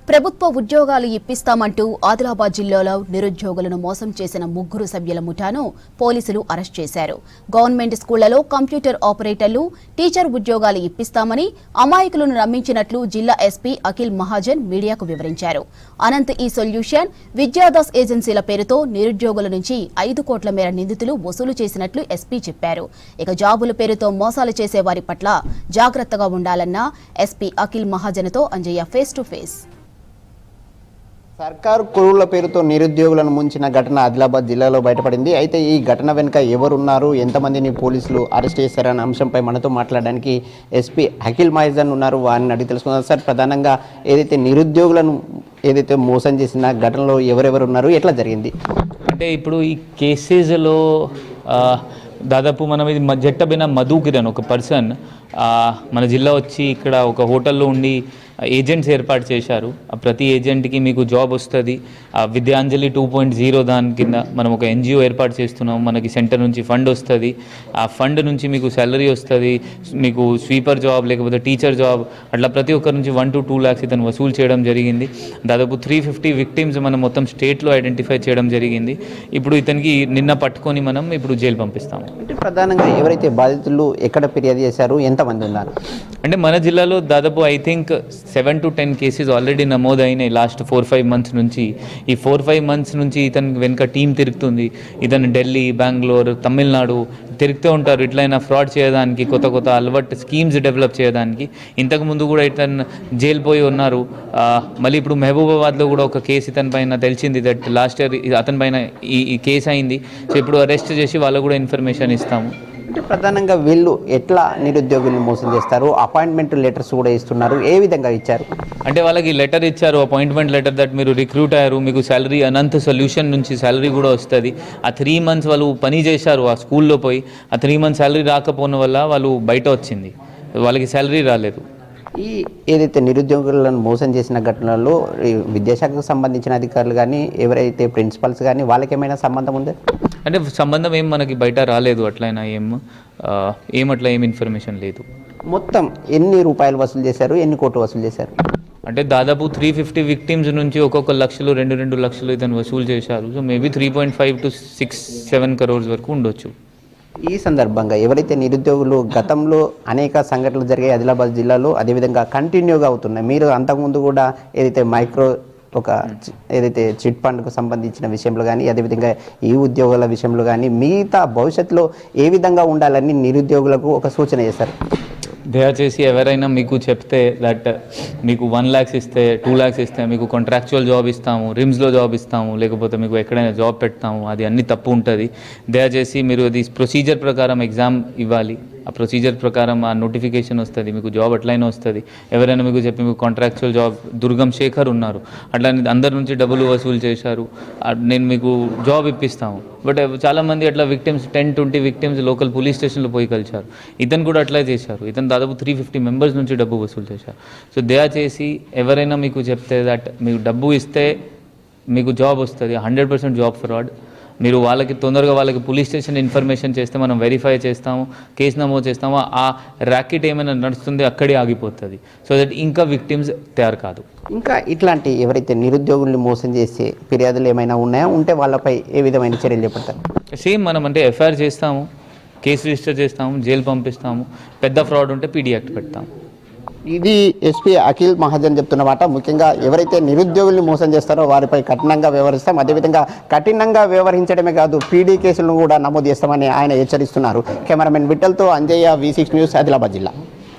ప్రభుత్వ ఉద్యోగాలు ఇప్పిస్తామంటూ ఆదిలాబాద్ జిల్లాలో నిరుద్యోగులను మోసం చేసిన 3 సభ్యుల ముఠాను పోలీసులు అరెస్ట్ చేశారు. గవర్నమెంట్ స్కూళ్లలో కంప్యూటర్ ఆపరేటర్లు, టీచర్ ఉద్యోగాలు ఇప్పిస్తామని అమాయకులను నమ్మించినట్లు జిల్లా ఎస్పీ అఖిల్ మహాజన్ మీడియాకు వివరించారు. అనంత్ ఈ సొల్యూషన్, విద్యాదాస్ ఏజెన్సీల పేరుతో నిరుద్యోగుల నుంచి 5 కోట్ల మేర నిందితులు వసూలు చేసినట్లు ఎస్పీ చెప్పారు. ఇక జాబుల పేరుతో మోసాలు చేసే వారి పట్ల జాగ్రత్తగా ఉండాలన్న ఎస్పీ అఖిల్ మహాజన్తో అంజయ్య ఫేస్ టు ఫేస్. సర్కారు కొలువుల పేరుతో నిరుద్యోగులను ముంచిన ఘటన ఆదిలాబాద్ జిల్లాలో బయటపడింది. అయితే ఈ ఘటన వెనుక ఎవరున్నారు, ఎంతమందిని పోలీసులు అరెస్ట్ చేశారనే అంశంపై మనతో మాట్లాడడానికి ఎస్పీ అఖిల్ మహాజన్ ఉన్నారు. వారిని అడిగి తెలుసుకుందాం. సార్, ప్రధానంగా ఏదైతే నిరుద్యోగులను మోసం చేసిన ఘటనలో ఎవరెవరు ఉన్నారు, ఎట్లా జరిగింది? అంటే ఇప్పుడు ఈ కేసెస్లో దాదాపు మనం ఇది జట్టబిన మధు కిరణ్ ఒక పర్సన్ మన జిల్లా వచ్చి ఇక్కడ ఒక హోటల్లో ఉండి ఏజెంట్స్ ఏర్పాటు చేశారు. ప్రతి ఏజెంట్కి మీకు జాబ్ వస్తుంది. విద్యాంజలి 2.0 దాని కింద మనం ఒక ఎన్జిఓ ఏర్పాటు చేస్తున్నాం. మనకి సెంటర్ నుంచి ఫండ్ వస్తుంది. ఆ ఫండ్ నుంచి మీకు సాలరీ వస్తుంది. మీకు స్వీపర్ జాబ్ లేకపోతే టీచర్ జాబ్ అట్లా ప్రతి ఒక్కరి నుంచి 1 to 2 lakhs ఇతను వసూలు చేయడం జరిగింది. దాదాపు 350 విక్టిమ్స్ మనం మొత్తం స్టేట్లో ఐడెంటిఫై చేయడం జరిగింది. ఇప్పుడు ఇతనికి నిన్న పట్టుకొని మనం ఇప్పుడు జైలు పంపిస్తాము. అంటే ప్రధానంగా ఎవరైతే బాధితులు ఎక్కడ ఫిర్యాదు చేశారు, ఎంతమంది ఉన్నారు? అంటే మన జిల్లాలో దాదాపు I think 7 to 10 cases already నమోదైనాయి లాస్ట్ 4-5 months నుంచి. ఈ 4-5 months నుంచి ఇతను వెనుక టీం తిరుగుతుంది. ఇతను ఢిల్లీ, బెంగళూరు, తమిళనాడు తిరుగుతూ ఉంటారు. ఇట్లయినా ఫ్రాడ్ చేయడానికి, కొత్త కొత్త అలవాటు స్కీమ్స్ డెవలప్ చేయడానికి. ఇంతకుముందు కూడా ఇతను జైలు పోయి ఉన్నారు. మళ్ళీ ఇప్పుడు మహబూబాబాద్లో కూడా ఒక కేసు ఇతని పైన తెలిసింది. దట్ లాస్ట్ ఇయర్ అతని పైన ఈ కేసు అయింది. సో ఇప్పుడు అరెస్ట్ చేసి వాళ్ళకు కూడా ఇన్ఫర్మేషన్ ఇస్తాము. అంటే ప్రధానంగా వీళ్ళు ఎట్లా నిరుద్యోగులను మోసం చేస్తారు? అపాయింట్మెంట్ లెటర్స్ కూడా ఇస్తున్నారు. ఏ విధంగా ఇచ్చారు? అంటే వాళ్ళకి లెటర్ ఇచ్చారు, అపాయింట్మెంట్ లెటర్, దట్ మీరు రిక్రూట్ అయ్యారు, మీకు శాలరీ అనంత్ సొల్యూషన్ నుంచి శాలరీ కూడా వస్తుంది. ఆ 3 months వాళ్ళు పని చేశారు ఆ స్కూల్లో పోయి. ఆ 3 months శాలరీ రాకపోవడం వల్ల వాళ్ళు బయట వచ్చింది, వాళ్ళకి శాలరీ రాలేదు. ఈ ఏదైతే నిరుద్యోగులను మోసం చేసిన ఘటనలో విద్యాశాఖకు సంబంధించిన అధికారులు కానీ, ఎవరైతే ప్రిన్సిపల్స్ కానీ, వాళ్ళకి ఏమైనా సంబంధం ఉందా? అంటే సంబంధం ఏం మనకి బయట రాలేదు. అట్లయినా ఏమట్లా ఏం ఇన్ఫర్మేషన్ లేదు. మొత్తం ఎన్ని రూపాయలు వసూలు చేశారు, ఎన్ని కోట్లు వసూలు చేశారు? అంటే దాదాపు 350 విక్టిమ్స్ నుంచి ఒక్కొక్క లక్షలు 2 లక్షలు ఇతను వసూలు చేశారు. సో మేబీ 3.5 to 6-7 crores వరకు ఉండొచ్చు. ఈ సందర్భంగా ఎవరైతే నిరుద్యోగులు గతంలో అనేక సంఘటనలు జరిగాయి ఆదిలాబాద్ జిల్లాలో, అదేవిధంగా కంటిన్యూగా అవుతున్నాయి. మీరు అంతకుముందు కూడా ఏదైతే ఏదైతే చిట్ ఫండ్కు సంబంధించిన విషయంలో కానీ, అదేవిధంగా ఈ ఉద్యోగుల విషయంలో కానీ, మిగతా భవిష్యత్తులో ఏ విధంగా ఉండాలని నిరుద్యోగులకు ఒక సూచన చేశారు? దయచేసి ఎవరైనా మీకు చెప్తే దట్ మీకు 1 lakhs ఇస్తే 2 lakhs ఇస్తే మీకు కాంట్రాక్చువల్ జాబ్ ఇస్తాము, రిమ్స్లో జాబ్ ఇస్తాము, లేకపోతే మీకు ఎక్కడైనా జాబ్ పెడతాము, అది అన్ని తప్పు ఉంటుంది. దయచేసి మీరు అది ప్రొసీజర్ ప్రకారం ఎగ్జామ్ ఇవ్వాలి. ఆ ప్రొసీజర్ ప్రకారం ఆ నోటిఫికేషన్ వస్తుంది, మీకు జాబ్ అట్లయినా వస్తుంది. ఎవరైనా మీకు చెప్పి మీకు కాంట్రాక్చువల్ జాబ్, దుర్గం శేఖర్ ఉన్నారు, అట్లా అందరి నుంచి డబ్బులు వసూలు చేశారు, నేను మీకు జాబ్ ఇప్పిస్తాము. బట్ చాలామంది అట్లా విక్టిమ్స్ 10-20 విక్టిమ్స్ లోకల్ పోలీస్ స్టేషన్లో పోయి కలిశారు. ఇతను కూడా అట్లా చేశారు. ఇతను దాదాపు 350 members నుంచి డబ్బు వసూలు చేశారు. సో దయచేసి ఎవరైనా మీకు చెప్తే దట్ మీకు డబ్బు ఇస్తే మీకు జాబ్ వస్తుంది, 100% జాబ్ ఫ్రాడ్. మీరు వాళ్ళకి తొందరగా వాళ్ళకి పోలీస్ స్టేషన్ ఇన్ఫర్మేషన్ చేస్తే మనం వెరిఫై చేస్తాము, కేసు నమోదు చేస్తాము. ఆ ర్యాకెట్ ఏమైనా నడుస్తుంది అక్కడే ఆగిపోతుంది. సో దట్ ఇంకా విక్టిమ్స్ తయారు కాదు. ఇంకా ఇట్లాంటి ఎవరైతే నిరుద్యోగుల్ని మోసం చేసే ఫిర్యాదులు ఏమైనా ఉన్నాయా, ఉంటే వాళ్ళపై ఏ విధమైన చర్యలు చేపడతారు? సేమ్ మనం అంటే ఎఫ్ఐఆర్ చేస్తాము, కేసు రిజిస్టర్ చేస్తాము, జైలు పంపిస్తాము. పెద్ద ఫ్రాడ్ ఉంటే పీడీ యాక్ట్ పెడతాము. ఇది ఎస్పీ అఖిల్ మహాజన్ చెప్తున్నమాట. ముఖ్యంగా ఎవరైతే నిరుద్యోగుల్ని మోసం చేస్తారో వారిపై కఠినంగా వ్యవహరిస్తాం, అదేవిధంగా కఠినంగా వ్యవహరించడమే కాదు పీడీ కేసులను కూడా నమోదు చేస్తామని ఆయన హెచ్చరిస్తున్నారు. కెమెరామెన్ విఠల్తో అంజయ్య, V6 న్యూస్, ఆదిలాబాద్ జిల్లా.